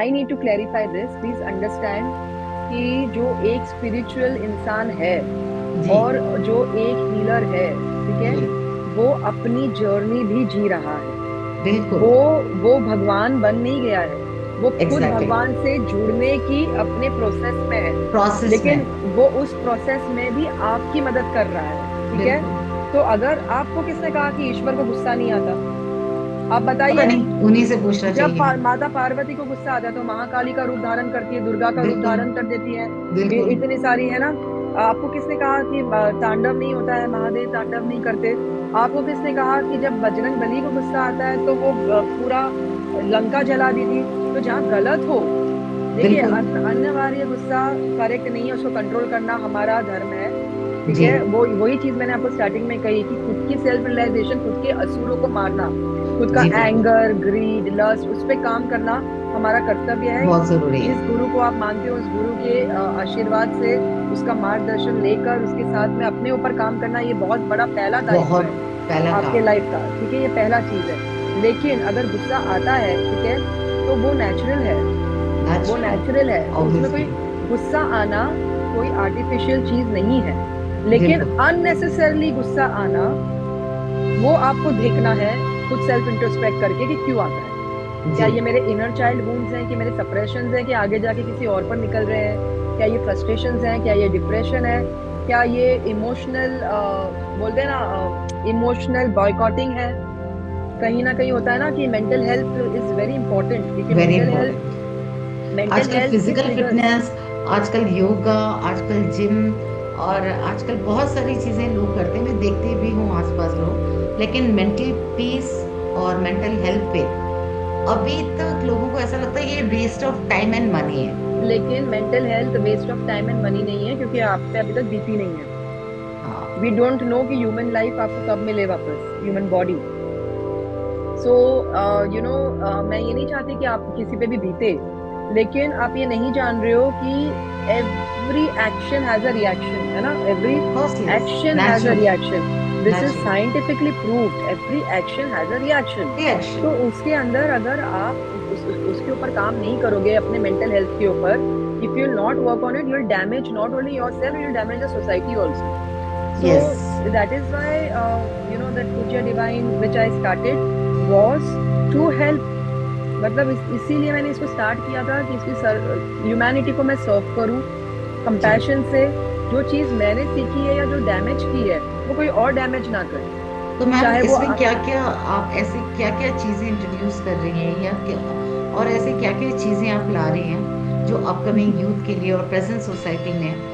I need to clarify this, please understand कि जो एक स्पिरिचुअल इंसान है जी और जो एक हीलर है, ठीक है, जी वो अपनी जर्नी भी जी रहा है। बिल्कुल। वो वो भगवान बन नहीं गया है, वो खुद एग्जैक्टली। भगवान से जुड़ने की अपने प्रोसेस में है। प्रोसेस लेकिन में। वो उस प्रोसेस में भी आपकी मदद कर रहा है, ठीक है। बिल्कुल। तो अगर आपको किसने कहा कि ईश्वर को गुस्सा नहीं आता, आप पता बताइए। नहीं, उन्हीं से पूछना जब चाहिए। माता पार्वती को गुस्सा आता है तो महाकाली का रूप धारण करती है, दुर्गा का रूप बिल्कुल धारण कर देती है। बिल्कुल। इतनी सारी है ना। आपको किसने कहा कि तांडव नहीं होता है, महादेव तांडव नहीं करते। आपको किसने कहा कि जब बजरंग बली को गुस्सा आता है तो वो पूरा लंका जला दी थी। तो जहाँ गलत हो, देखिए, बिल्कुल। अनिवार्य गुस्सा करेक्ट नहीं है, उसको कंट्रोल करना हमारा धर्म है, ठीक जी है। वो वही चीज मैंने आपको स्टार्टिंग में कही कि खुद की सेल्फ रियलाइजेशन, खुद के असुरों को मारना, खुद का जी बिल्कुल। एंगर, ग्रीड, लस्ट, उस पे काम करना हमारा कर्तव्य है। बहुत जरूरी है। जिस गुरु को आप मानते हो उस गुरु के आशीर्वाद से, उसका मार्गदर्शन लेकर उसके साथ में अपने ऊपर काम करना, ये बहुत बड़ा पहला दायित्व बहुत है पहला आपके काम। लाइफ का, ठीक है। ये पहला चीज है। लेकिन अगर गुस्सा आता है, ठीक है, तो वो नेचुरल है, वो नेचुरल है। नेचुरल है, तो उसमें कोई ऑब्वियसली। गुस्सा आना कोई आर्टिफिशियल चीज नहीं है। लेकिन बिल्कुल। अननेसेसरली गुस्सा आना, वो आपको देखना है खुद सेल्फ इंट्रोस्पेक्ट करके कि क्यों आता है। क्या जी। ये मेरे इनर चाइल्ड वुंड्स हैं, कि मेरे सप्रेशंस हैं, कि आगे जाके किसी और पर निकल रहे हैं। क्या ये फ्रस्ट्रेशंस हैं, क्या ये डिप्रेशन है, क्या ये इमोशनल, बोलते हैं ना, इमोशनल बॉयकॉटिंग है। कहीं ना कहीं होता है ना कि mental health is very important, क्योंकि very mental health, important. Mental आजकल हेल्थ के फिजिकल ट्रिगर्स। फिटनेस, आजकल योगा, आजकल जिम, और आजकल बहुत सारी चीजें लोग करते हैं, मैं देखती भी हूँ आसपास लोग, लेकिन मेंटल पीस और मेंटल हेल्थ पे अभी तक लोगों को ऐसा लगता है ये waste of time and money है। लेकिन mental health waste of time and money नहीं है, क्योंकि आप पे अभी तक बीती नहीं है। वी हाँ। डोंट नो कि ह्यूमन लाइफ आपको कब मिले वापस, human body. So you no, मैं ये नहीं चाहती कि आप किसी पे भी बीते, लेकिन आप ये नहीं जान रहे हो कि every action has a reaction, है ना। Every first is action has a natural. Reaction. This is natural scientifically proved, every action has a reaction. Reaction. तो उसके अंदर अगर आप उसके ऊपर काम नहीं करोगे, अपने मेंटल हेल्थ के ऊपर, if you will not work on it, you will damage not only yourself, you will damage the society also. So yes. that is why, that Puja Divine which I started was to help। मतलब इसीलिए मैंने इसको start किया था कि इसकी humanity को मैं सर्व करूं जी। कंपैशन से। जो चीज मैंने सीखी है या जो डैमेज की है, वो कोई और डैमेज ना करे, तो मैम चाहे वो इसमें क्या क्या आप ऐसे क्या क्या चीजें इंट्रोड्यूस कर रही हैं, या क्या, और ऐसे क्या क्या चीजें आप ला रही हैं जो अपकमिंग यूथ के लिए और प्रेजेंट सोसाइटी में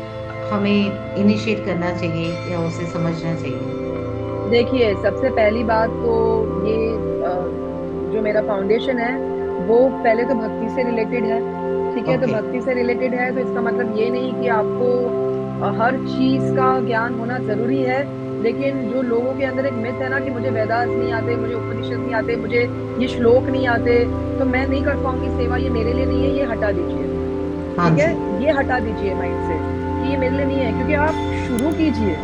हमें इनिशिएट करना चाहिए या उसे समझना चाहिए? देखिए, सबसे पहली बात तो ये, जो मेरा फाउंडेशन है वो पहले तो भक्ति से रिलेटेड है, ठीक है। तो ओके। भक्ति से रिलेटेड है तो इसका मतलब ये नहीं कि आपको हर चीज का ज्ञान होना जरूरी है। लेकिन जो लोगों के अंदर एक मिथ है ना कि मुझे वेदास नहीं आते, मुझे उपनिषद नहीं आते, मुझे ये श्लोक नहीं आते, तो मैं नहीं कर पाऊंगी सेवा, ये मेरे लिए नहीं है, ये हटा दीजिए, हाँ ठीक है। जी। ये हटा दीजिए माइंड से कि ये मेरे लिए नहीं है, क्योंकि आप शुरू कीजिए,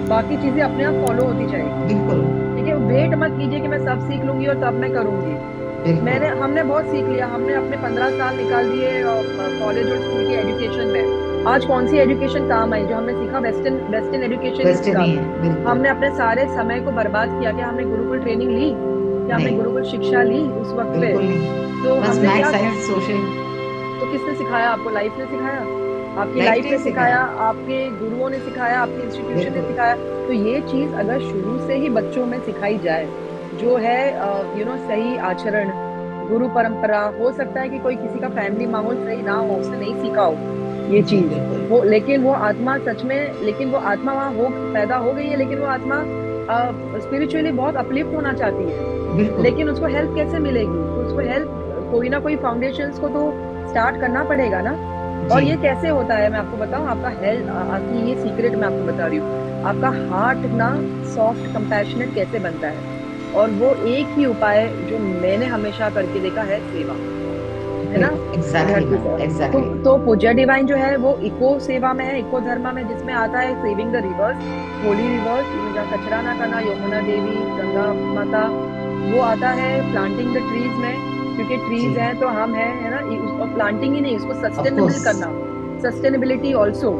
बाकी चीजें अपने आप फॉलो होती जाएगी, बिल्कुल ठीक है। वेट मत कीजिए कि मैं सब सीख लूंगी और तब मैं करूंगी। बिल्कुल। हमने बहुत सीख लिया, हमने अपने 15 साल निकाल दिए कॉलेज और स्कूल की एजुकेशन में। आज कौन सी एजुकेशन काम आई? जो हमने सीखा वेस्टर्न वेस्टर्न एजुकेशन ही वेस्टर्न सीखा। ही है बिल्कुल। हमने अपने सारे समय को बर्बाद किया। क्या हमने गुरुकुल ट्रेनिंग ली? क्या हमने नहीं, गुरुकुल शिक्षा ली उस वक्त पे? बिल्कुल नहीं। तो बस हमने मैथ क्या, साइंस सोशल। तो किसने सिखाया आपको? लाइफ ने सिखाया, आपकी लाइफ लाइफ ने ने ही सिखाया, सिखाया। आपके गुरुओं ने सिखाया, आपके इंस्टीट्यूशन ने बिल्कुल। सिखाया। तो ये चीज अगर शुरू से ही बच्चों में सिखाई जाए, जो है सही आचरण, गुरु परंपरा, हो सकता है कि कोई किसी का फैमिली माहौल सही ना हो, उसने नहीं सीखा हो ये जी चीज, बिल्कुल। वो, लेकिन वो आत्मा सच में, लेकिन वो आत्मा वहां हो पैदा हो गई है, लेकिन वो आत्मा स्पिरिचुअली बहुत अपलिफ्ट होना चाहती है। बिल्कुल। लेकिन उसको हेल्प कैसे मिलेगी? तो उसको हेल्प कोई ना कोई फाउंडेशंस को तो स्टार्ट करना पड़ेगा ना। और जी ये कैसे होता है मैं आपको बताऊं, आपका हेल्थ, आपकी ये सीक्रेट मैं आपको बता रही हूँ। आपका हार्ट ना सॉफ्ट कंपैशनेट कैसे बनता है, और वो एक ही उपाय जो मैंने हमेशा करके देखा है, सेवा, है ना। बिल्कुल। एग्जैक्टली धरती मैम, पर एग्जैक्टली। तो पूजा डिवाइन जो है वो इको सेवा में है, इको धर्म में, जिसमें आता है saving the reverse, Holi reverse, जहाँ कचरा ना करना, यमुना देवी, गंगा माता। वो आता है प्लांटिंग द ट्रीज में, क्योंकि जी ट्रीज हैं तो हम हैं, है ना। कि उसको प्लांटिंग ही नहीं, उसको ऑफ सस्टेनेबल कोर्स, करना, सस्टेनेबिलिटी ऑल्सो,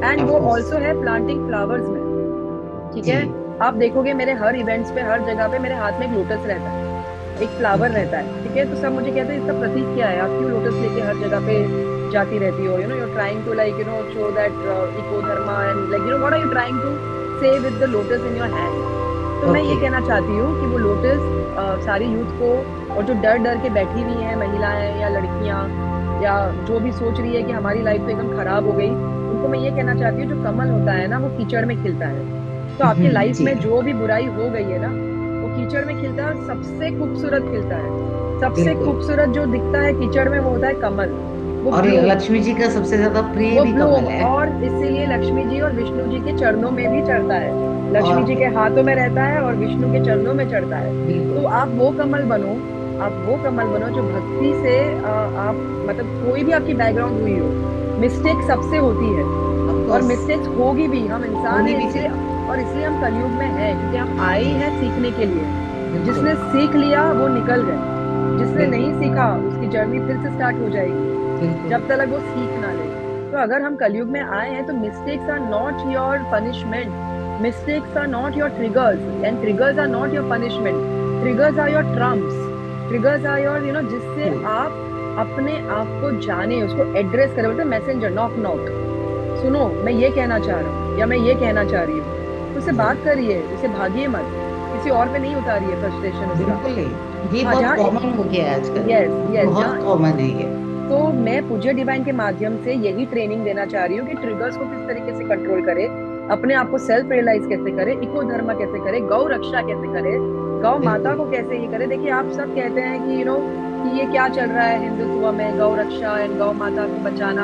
एंड ऑफ वो कोर्स। ऑल्सो है प्लांटिंग फ्लावर्स में। ठीक जी। है, आप देखोगे मेरे हर इवेंट्स पे, हर जगह पे मेरे हाथ में एक लोटस रहता है, एक फ्लावर ओके। रहता है। ठीक है, तो सब मुझे कहते हैं इसका प्रतीक क्या है, आप क्यों लोटस लेके हर जगह पे जाती रहती हो, you are trying to like show that eco dharma, and like what are you trying to say with the lotus in your hand. तो मैं ये ओके। कहना चाहती हूँ कि वो लोटस सारी यूथ को, और जो डर डर के बैठी हुई है महिलाएं या लड़कियां, या जो भी सोच रही है कि हमारी लाइफ तो एकदम खराब हो गई, उनको मैं ये कहना चाहती हूँ जो कमल होता है ना वो कीचड़ में खिलता है। तो आपके लाइफ जी। में जो भी बुराई हो गई है ना, वो कीचड़ में खिलता है और सबसे खूबसूरत खिलता है। सबसे बिल्कुल। खूबसूरत जो दिखता है कीचड़ में वो होता है कमल, वो और ब्लूम, लक्ष्मी जी का सबसे ज्यादा प्रिय वो भी ब्लूम। कमल है। और इसीलिए लक्ष्मी जी और विष्णु जी के चरणों में भी चढ़ता है, लक्ष्मी जी और के हाथों में रहता है और विष्णु के चरणों में चढ़ता है। तो बिल्कुल। आप वो कमल बनो, आप वो कमल बनो जो भक्ति से आप, मतलब कोई भी आपकी बैकग्राउंड हुई हो, मिस्टेक सबसे होती है, ऑफ और कोर्स। मिस्टेक्स होगी भी, हम इंसान होनी हैं भी इसलिए, चाहिए। और इसलिए हम कलयुग में हैं क्योंकि हम आए ही जी। हैं सीखने के लिए। बिल्कुल। जिसने सीख लिया वो निकल गए, जिसने नहीं बिल्कुल। सीखा उसकी जर्नी फिर से स्टार्ट हो जाएगी, बिल्कुल। जब तक वो सीख ना ले। तो अगर हम कलयुग में आए हैं तो mistakes are not your punishment, mistakes are not your triggers, and triggers are not your punishment, triggers are your trumps, triggers are your जिससे ट्रू। आप अपने आप को जाने, उसको एड्रेस करें, बोलते मैसेंजर, नॉक नॉक, सुनो मैं ये कहना चाह रहा हूँ या मैं ये कहना चाह रही हूँ, तो उससे जी। बात करिए, उसे भागिए मत, किसी और पे नहीं उतारिए फ्रस्ट्रेशन उसका। बिल्कुल ही, ये हाँ, बहुत जहाँ, कॉमन हो गया है आजकल। यस यस, बहुत जहाँ, कॉमन है ये। तो मैं पूज्य डिवाइन के माध्यम से यही ट्रेनिंग देना चाह रही हूँ कि ट्रिगर्स को किस तरीके से कंट्रोल करे, अपने आप को सेल्फ रियलाइज कैसे करे, इको धर्म कैसे करे, गौ रक्षा कैसे करे, गौ माता बिल्कुल। को कैसे ये करे। देखिए आप सब कहते हैं कि कि ये क्या चल रहा है हिंदुत्व में, गौ रक्षा एंड गौ माता को बचाना,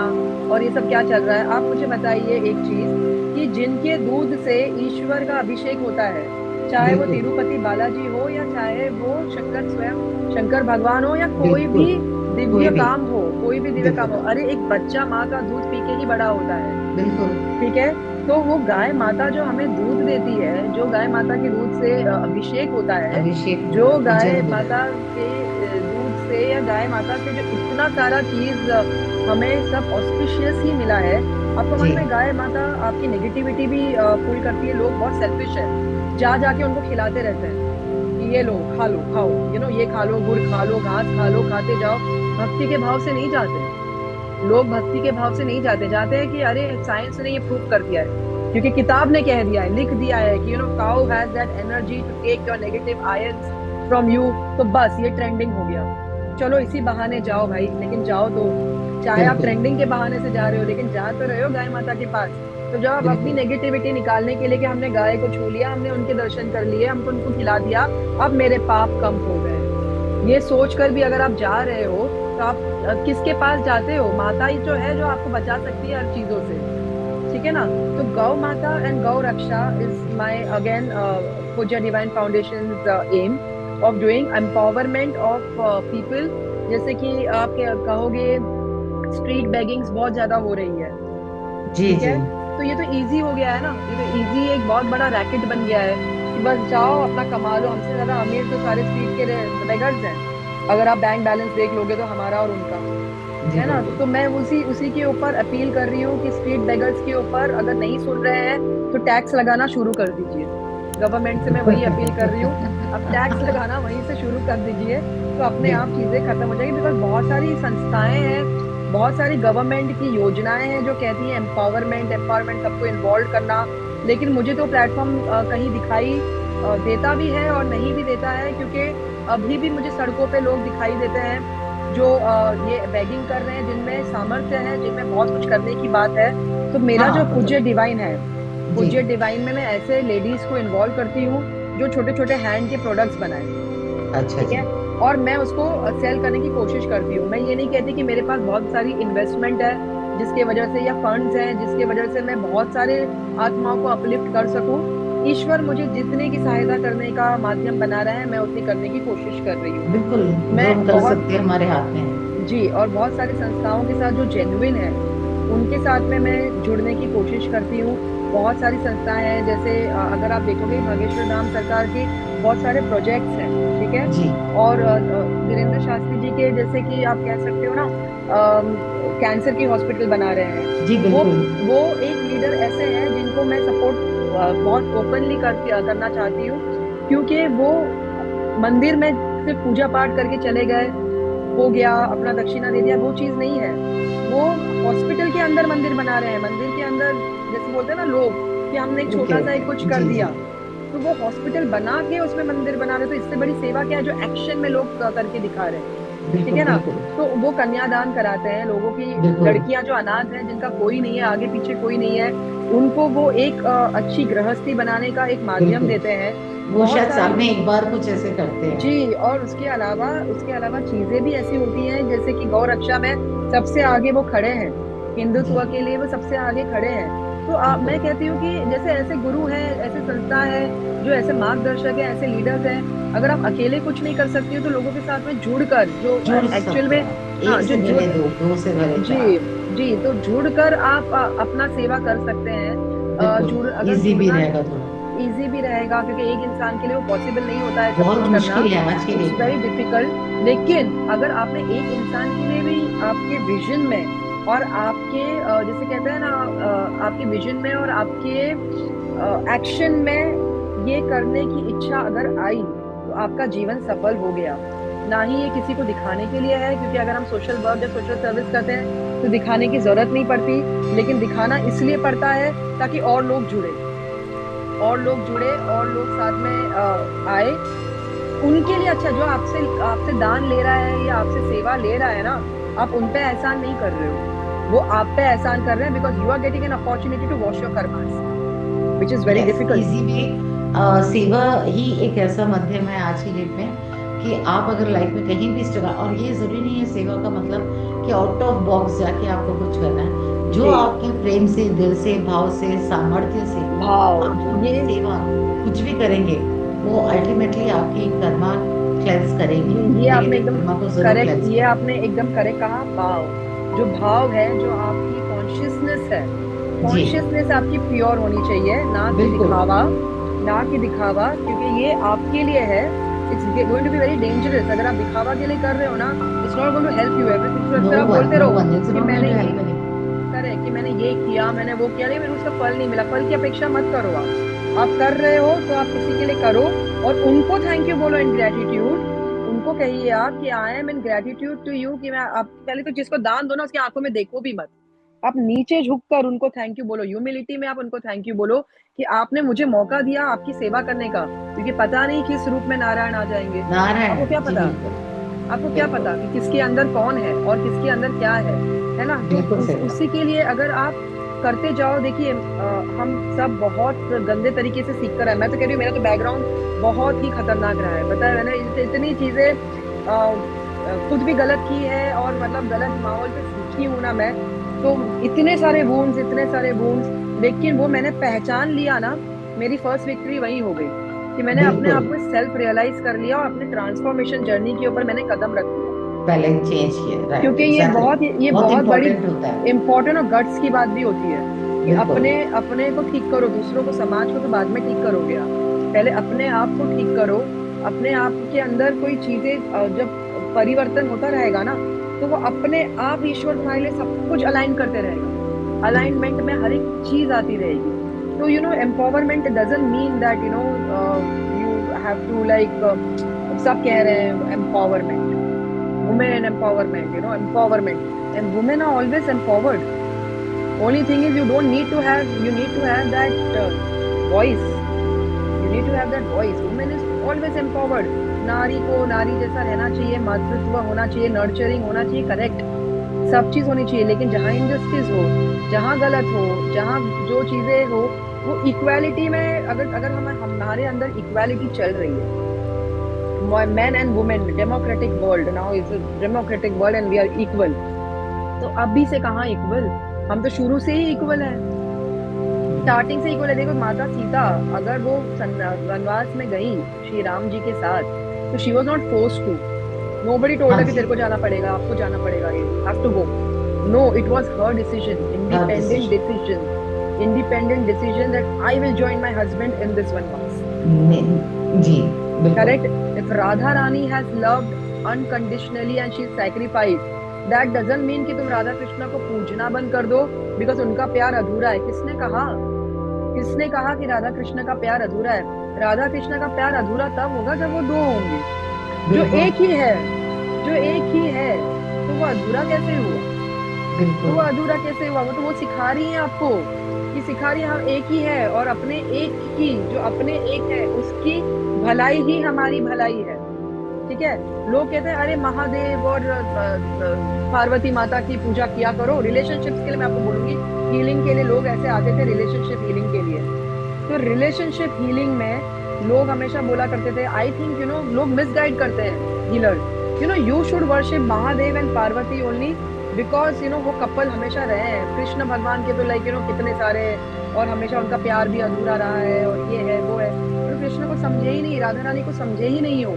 और ये सब क्या चल रहा है। आप मुझे बताइए एक चीज, कि जिनके दूध से ईश्वर का अभिषेक होता है, चाहे वो बिल्कुल। तिरुपति बालाजी हो या चाहे वो शंकर स्वयं, शंकर भगवान हो, या कोई बिल्कुल। भी कोई दिव्य भी। काम हो, कोई भी दिव्य काम बिल्कुल। हो, अरे एक बच्चा माँ का दूध पी के ही बड़ा होता है। बिल्कुल। ठीक है, तो वो गाय माता जो हमें दूध देती है, जो गाय माता के दूध से अभिषेक होता है, अभिषेक जो होता है, गाय पूजन होता माता है। के दूध से या गाय माता से जो इतना सारा चीज हमें सब ऑस्पिशियस ही मिला है। आपको जी। मालूम है गाय माता आपकी नेगेटिविटी भी पुल करती है। लोग बहुत सेल्फिश है, जा जाके उनको खिलाते रहते हैं कि ये लो, खा लो, खाओ, ये खा लो, गुड़ खा लो, घास खा लो, खाते जाओ। भक्ति के भाव से नहीं जाते लोग, भक्ति के भाव से नहीं जाते, जाते हैं कि अरे साइंस ने ये प्रूव कर दिया है, क्योंकि किताब ने कह दिया है, लिख दिया है कि cow has that energy to take your negative ions from you. तो बस ये ट्रेंडिंग हो गया, चलो इसी बहाने जाओ भाई, लेकिन जाओ तो, चाहे आप बिल्कुल। ट्रेंडिंग के बहाने से जा रहे हो लेकिन जा तो रहे हो गाय माता के पास। तो जब आप अपनी बिल्कुल। नेगेटिविटी निकालने के लिए कि हमने गाय को छू लिया, हमने उनके दर्शन कर लिए, हमको उनको खिला दिया, अब मेरे पाप कम हो गए, ये सोचकर भी अगर आप जा रहे हो, तो आप किसके पास जाते हो? माता ही जो है जो आपको बचा सकती है हर चीजों से। ठीक है ना? तो गौ माता एंड गौ रक्षा इज माय अगेन पूज्य divine foundation aim of doing empowerment of people. जैसे कि आप कहोगे स्ट्रीट बेगिंग्स बहुत ज्यादा हो रही है, जी। ठीक जी। है, तो ये तो इजी हो गया है ना, ये तो इजी एक बहुत बड़ा रैकेट बन गया है कि बस जाओ अपना कमा लो। हमसे ज्यादा अमीर तो सारे स्ट्रीट के बेगर्स हैं, अगर आप बैंक बैलेंस देख लोगे तो हमारा और उनका, जी। है ना? बिल्कुल। तो मैं उसी उसी के ऊपर अपील कर रही हूँ कि स्ट्रीट बेगर्स के ऊपर अगर नहीं सुन रहे हैं तो टैक्स लगाना शुरू कर दीजिए। गवर्नमेंट से मैं वही अपील कर रही हूँ, अब टैक्स लगाना वहीं से शुरू कर दीजिए, तो अपने आप बिल्कुल। चीजें खत्म हो जाएगी। बिकॉज बहुत सारी संस्थाएं हैं, बहुत सारी गवर्नमेंट की योजनाएं हैं जो कहती है एम्पावरमेंट एम्पावरमेंट, सबको इन्वॉल्व करना, लेकिन मुझे तो प्लेटफॉर्म कहीं दिखाई देता भी है और नहीं भी देता है, क्योंकि अभी भी मुझे सड़कों पे लोग दिखाई देते हैं जो ये बेगिंग कर रहे हैं, जिनमें सामर्थ्य है, जिनमें बहुत कुछ करने की बात है। तो मेरा जो हाँ, पूज्य मतलब। डिवाइन है, जी। पूज्य डिवाइन में मैं ऐसे लेडीज को इन्वॉल्व करती हूँ जो छोटे छोटे हैंड के प्रोडक्ट्स बनाए, अच्छा ठीक जी। है, और मैं उसको सेल करने की कोशिश करती हूँ। मैं ये नहीं कहती कि मेरे पास बहुत सारी इन्वेस्टमेंट है जिसके वजह से, या फंड्स हैं जिसके वजह से मैं बहुत सारे आत्माओं को अपलिफ्ट कर सकूं। ईश्वर मुझे जितने की सहायता करने का माध्यम बना रहा है, मैं उतनी करने की कोशिश कर रही हूँ। बिल्कुल। जो मैं हम कर बहुत, सकते हैं हमारे हाथ में है। जी, और बहुत सारी संस्थाओं के साथ जो जेन्युइन है उनके साथ में मैं जुड़ने की कोशिश करती हूँ। बहुत सारी संस्थाएं हैं, जैसे अगर आप देखोगे नागेश्वर धाम सरकार के बहुत सारे प्रोजेक्ट्स हैं, ठीक है। जी और वीरेंद्र शास्त्री जी के, जैसे कि आप कह सकते हो ना, कैंसर की हॉस्पिटल बना रहे हैं। जी वो बिल्कुल। वो एक लीडर ऐसे हैं जिनको मैं सपोर्ट बहुत ओपनली करना चाहती हूँ, क्योंकि वो मंदिर में सिर्फ पूजा पाठ करके चले गए, हो गया, अपना दक्षिणा दे दिया, वो चीज नहीं है। वो हॉस्पिटल के अंदर मंदिर बना रहे हैं, मंदिर के अंदर, जैसे बोलते हैं ना लोग कि हमने एक ओके छोटा सा एक कुछ ओके कर जी जी दिया, तो वो हॉस्पिटल बना के उसमें मंदिर बना रहे हैं। तो इससे बड़ी सेवा क्या है जो एक्शन में लोग करके दिखा रहे हैं, ठीक बिल्कुल है ना। बिल्कुल तो वो कन्यादान कराते हैं लोगों की, बिल्कुल। लड़कियां जो अनाथ हैं, जिनका कोई नहीं है, आगे पीछे कोई नहीं है, उनको वो एक अच्छी गृहस्थी बनाने का एक माध्यम बिल्कुल देते हैं। वो बहुत शायद साल सारी, में एक बार कुछ ऐसे करते हैं। जी, और उसके अलावा चीजें भी ऐसी होती हैं, जैसे कि गौ रक्षा में सबसे आगे वो खड़े हैं, जी हिंदुत्व के लिए वो सबसे आगे खड़े हैं। तो बिल्कुल मैं कहती हूँ कि जैसे ऐसे गुरु हैं, ऐसे संस्था है, जो ऐसे मार्गदर्शक है, ऐसे लीडर्स हैं, अगर आप अकेले कुछ नहीं कर सकती हो तो लोगों के साथ में जुड़कर, जो जुड़ एक्चुअल सकते में, हैं आप, हाँ, एक जो से जुड़, भले दो, दो से भले जी, चार। जी, तो जुड़कर आप अपना सेवा कर सकते हैं। बिल्कुल अगर इजी भी जुड़ना रहेगा थोड़ा। इजी भी रहेगा, क्योंकि एक इंसान के लिए वो पॉसिबल नहीं होता है सब बहुत कुछ करना, मुश्किल है आज की इट्स डेट वेरी में। डिफिकल्ट। लेकिन अगर आपने एक इंसान के लिए भी, आपके विजन में और आपके जैसे कहते हैं ना, आपके विजन में और आपके एक्शन में ये करने की इच्छा अगर आई, तो आपका जीवन सफल हो गया। ना ही ये किसी को दिखाने के लिए है, क्योंकि अगर हम सोशल वर्क या सोशल सर्विस करते हैं तो दिखाने की जरूरत नहीं पड़ती, लेकिन दिखाना इसलिए पड़ता है ताकि और लोग जुड़े और लोग साथ में आए, उनके लिए अच्छा। जो आपसे आपसे दान ले रहा है या आपसे सेवा ले रहा है ना, आप उन पे एहसान नहीं कर रहे हो, वो आप पे एहसान कर रहे हैं, because you are getting an opportunity to wash your karmas, which is very yes difficult. Easy में सेवा ही एक ऐसा माध्यम है आज की डेट में कि आप अगर लाइफ में कहीं भी स्ट्रगल, और ये जरूरी नहीं है सेवा का मतलब कि आउट ऑफ बॉक्स जाके आपको कुछ करना है, जो जी, आपके प्रेम से, दिल से, भाव से, सामर्थ्य से भाव, आप जो भी ये सेवा कुछ भी करेंगे, वो अल्टीमेटली आपकी कर्मा क्लेंस करेंगी, ये आपने नेगेटिव एकदम कर्मा को जरूर करेक्ट, क्लेंस ये करेंगे। आपने एकदम करेक्ट कहा। भाव, जो भाव है, जो आपकी कॉन्शियसनेस है, जी कॉन्शियसनेस आपकी प्योर होनी चाहिए, ना कि बिल्कुल दिखावा, ना कि दिखावा, क्योंकि ये आपके लिए है। It's going to be very dangerous अगर आप दिखावा के लिए कर रहे हो ना, it's not going to help you everything. तो अगर आप बोलते नो रहो वन इज कि नॉट गोइंग मैंने टू ये हेल्प एनीवन। करे, कि मैंने ये किया, मैंने वो किया, लेकिन उसका फल नहीं मिला, फल की अपेक्षा मत करो। आप कर रहे हो तो आप किसी के लिए करो, और उनको थैंक यू बोलो इन ग्रेटिट्यूड। उनको कहिए आप कि I am in gratitude to you, कि मैं आप पहले तो जिसको दान दो ना, उसकी आंखों में देखो भी मत, आप नीचे झुककर उनको थैंक यू बोलो, ह्यूमिलिटी में आप उनको थैंक यू बोलो, कि आपने मुझे मौका दिया आपकी सेवा करने का, क्योंकि पता नहीं किस रूप में नारायण आ जाएंगे। आपको क्या नारायण जी पता, बिल्कुल आपको क्या बिल्कुल पता कि किसके अंदर कौन है और किसके अंदर क्या है ना। तो बिल्कुल सही उसी के लिए अगर आप करते जाओ, देखिए, हम सब बहुत गंदे तरीके से सीख कर आए। मैं तो कह रही हूँ, मेरा तो बैकग्राउंड बहुत ही खतरनाक रहा है, पता है, मैंने इतनी चीजें खुद भी गलत की है, और मतलब गलत माहौल से सीखी हूं ना मैं, तो इतने सारे वूंड्स, लेकिन वो मैंने पहचान लिया ना, मेरी फर्स्ट विक्ट्री वही हो गई, कि मैंने अपने बिल्कुल। आप को सेल्फ रियलाइज कर लिया और अपने ट्रांसफॉर्मेशन जर्नी के ऊपर मैंने कदम रख दिया। पहले चेंज किया, राइट क्योंकि एग्जैक्टली। ये बहुत बहुत बड़ी इंपॉर्टेंट होता है। इम्पोर्टेंट और गट्स की बात भी होती है, कि बिल्कुल अपने अपने को ठीक करो, दूसरों को, समाज को तो बाद में ठीक करोगे आप, पहले अपने आप को ठीक करो। अपने आप के अंदर कोई चीजें जब परिवर्तन होता रहेगा ना, तो वो अपने आप ईश्वर तुम्हारे लिए सब कुछ अलाइन करते रहेगा, बिल्कुल अलाइनमेंट में हर एक चीज आती रहेगी। तो empowerment doesn't mean that you have to like, सब कह रहे हैं empowerment, women empowerment, empowerment, and women are always empowered. Only thing is, you need to have that voice, you need to have that voice. Women is always empowered. नारी को नारी जैसा रहना चाहिए, मातृत्व होना चाहिए, नर्चरिंग होना चाहिए, करेक्ट, सब चीज होनी चाहिए, लेकिन जहाँ इनजस्टिस हो, जहाँ गलत हो, जहाँ जो चीजें हो, वो इक्वालिटी में, अगर अगर हमारे अंदर इक्वालिटी चल रही है, men and women, democratic world, now is a democratic world and we are equal, तो अभी से कहाँ इक्वल, हम तो शुरू से ही इक्वल है, स्टार्टिंग से इक्वल है। देखो, माता सीता अगर वो वनवास में गई श्री राम जी के साथ, तो she was not force to, nobody told हाँ हर कि जी। तेरे को जाना पड़ेगा, आपको जाना पड़ेगा, you have to go. No, it was her decision, her independent decision decision. independent decision that I will join my husband in this vanvas. जी बिल्कुल Correct? If Radha Rani has loved unconditionally and she's sacrificed, that doesn't mean कि तुम राधा कृष्ण को पूजना बंद कर दो because उनका प्यार अधूरा है. किसने कहा? किसने कहा कि राधा कृष्ण का प्यार अधूरा है? राधा कृष्ण का प्यार अधूरा तब होगा जब वो दो होंगे. जो बिल्कुल एक ही है, जो एक ही है, तो वो अधूरा कैसे हुआ? तो बिल्कुल वो अधूरा कैसे हुआ? वो तो वो सिखा रही है आपको कि सिखा रही है हम एक ही है, और अपने एक की, जो अपने एक है उसकी भलाई ही हमारी भलाई है. ठीक है. लोग कहते हैं अरे महादेव और पार्वती माता की पूजा किया करो. रिलेशनशिप्स के लिए मैं आपको बोलूंगी, हीलिंग के लिए लोग ऐसे आते थे रिलेशनशिप हीलिंग के लिए. तो रिलेशनशिप हीलिंग में लोग हमेशा बोला करते थे, आई थिंक यू नो लोग मिसगाइड करते हैं healer, you know you should worship Mahadev and Parvati only because you no वो कपल हमेशा रहे हैं. कृष्ण भगवान के तो लाइक यू नो कितने सारे, और हमेशा उनका प्यार भी अधूरा रहा है, और ये है वो है. तो कृष्ण को समझे ही नहीं, राधा रानी को समझे ही नहीं हो.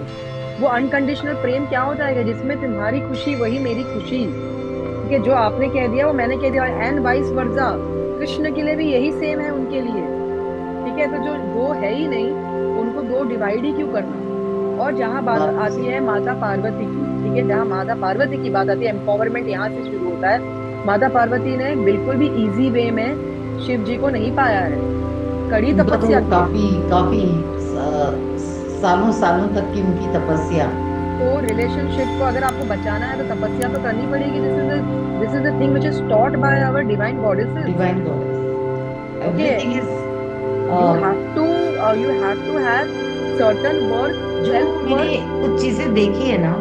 वो अनकंडीशनल प्रेम क्या होता है जिसमें तुम्हारी खुशी वही मेरी खुशी. ठीक है. जो आपने कह दिया वो मैंने कह दिया, एंड वाइस वर्सा. कृष्ण के लिए भी यही सेम है उनके लिए. ठीक है. तो जो दो है ही नहीं, उनको दो डिवाइड ही क्यों करना. और जहाँ बात आती है माता पार्वती की, ठीक है, जहाँ माता पार्वती की बात आती है, एम्पावरमेंट यहाँ से शुरू होता है. माता पार्वती ने बिल्कुल भी इजी वे में शिव जी को नहीं पाया है. कड़ी उनका तपस्या तो की. काफी काफी सालों सालों तक की उनकी तपस्या. तो रिलेशनशिप को अगर आपको बचाना है तो तपस्या तो करनी पड़ेगी. This is the thing which is taught by our divine goddesses. Divine goddess everything is you have to have certain work, जो self मैंने work. कुछ चीजें देखी है ना,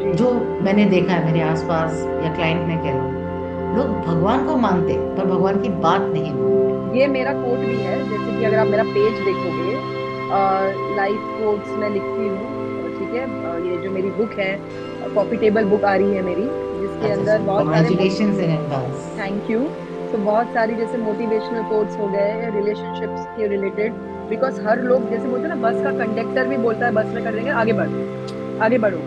जी. जो मैंने देखा है मेरे आसपास या क्लाइंट ने कह लो, लोग भगवान को मानते पर भगवान की बात नहीं मानते. ये मेरा कोट भी है, जैसे कि अगर आप मेरा पेज देखोगे, लाइफ कोट्स में लिखती हूँ. ठीक है. ये जो मेरी बुक है, कॉफी टेबल बुक आ रही है मेरी, जिसके अंदर बहुत सारे, congratulations in advance. Thank you. तो बहुत सारी जैसे मोटिवेशनल कोट्स हो गए रिलेशनशिप्स के रिलेटेड, बिकॉज हर लोग जैसे बोलते हैं ना, बस का कंडक्टर भी बोलता है बस में कर देंगे आगे बढ़ो, आगे बढ़ो,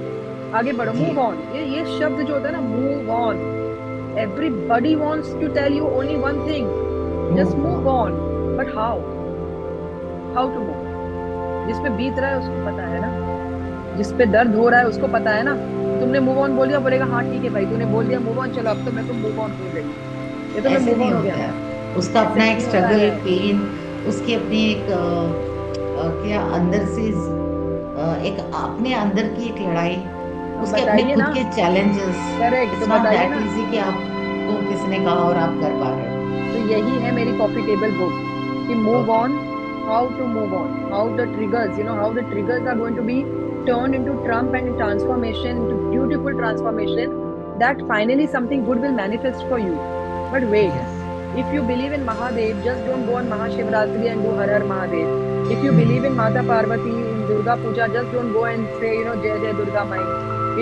आगे बढ़ो, मूव ऑन. ये शब्द जो होता है ना, move on. Everybody wants to tell you only one thing, just move on. But how to move? जिसपे बीत रहा है उसको पता है ना, जिसपे दर्द हो रहा है उसको पता है ना. तुमने मूव ऑन बोल दिया, बोलेगा हाँ ठीक है भाई तूने बोल दिया मूव ऑन, चलो अब तो मैं तो मूव ऑन हो गई, ये तो मैं ऐसे मूव नहीं ऑन हो होता गया. है. उसका अपना एक नहीं होता स्ट्रगल, है. पेन, उसकी अपनी एक क्या अंदर से एक अपने अंदर की एक लड़ाई, उसके अपने बताइए खुद ना. के चैलेंजेस. करेक्ट. इट्स तो नॉट बताइए दैट ना. इजी कि आपको किसने कहा और आप कर पा रहे हो. तो यही है मेरी कॉफी टेबल बुक कि move on, how to move on, how the triggers, you know how the triggers are going to be turned into trump and transformation, into beautiful transformation, that finally something good will manifest for you. But wait, Yes. if you believe in Mahadev, just don't go on Mahashivratri and do Har Har Mahadev. If you believe in Mata Parvati in Durga Puja, just don't go and say, you know, Jai Jai Durga Mai.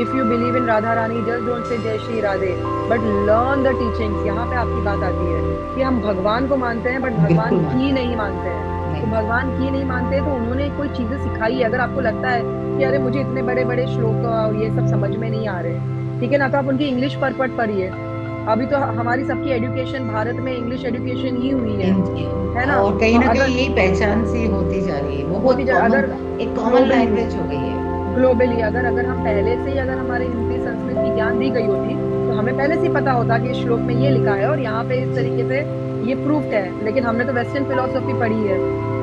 If you believe in Radha Rani, just don't say Jai Shri Radhe. But learn the teachings. यहाँ पे आपकी बात आती है कि हम भगवान को मानते हैं, बट भगवान बिल्कुल की नहीं मानते हैं. तो नहीं. भगवान की नहीं मानते तो उन्होंने कोई चीजें सिखाई है. अगर आपको लगता है कि अरे मुझे इतने बड़े बड़े श्लोक ये सब समझ में नहीं आ रहे, ठीक है ना, तो आप उनकी इंग्लिश पर पढ़ पढ़िए. अभी तो हमारी सबकी एजुकेशन भारत में इंग्लिश एजुकेशन ही हुई है ना. और कहीं ना अगर कहीं यही पहचान सी होती जा रही है. वो बहुत अगर एक कॉमन लैंग्वेज हो गई है ग्लोबली, अगर हम पहले से ही अगर हमारे हिंदी संस्कृत की ज्ञान दी गई होती तो हमें पहले से ही पता होता कि इस श्लोक में ये लिखा है और यहाँ पे इस तरीके से ये प्रूफ है. लेकिन हमने तो वेस्टर्न फिलोसफी पढ़ी है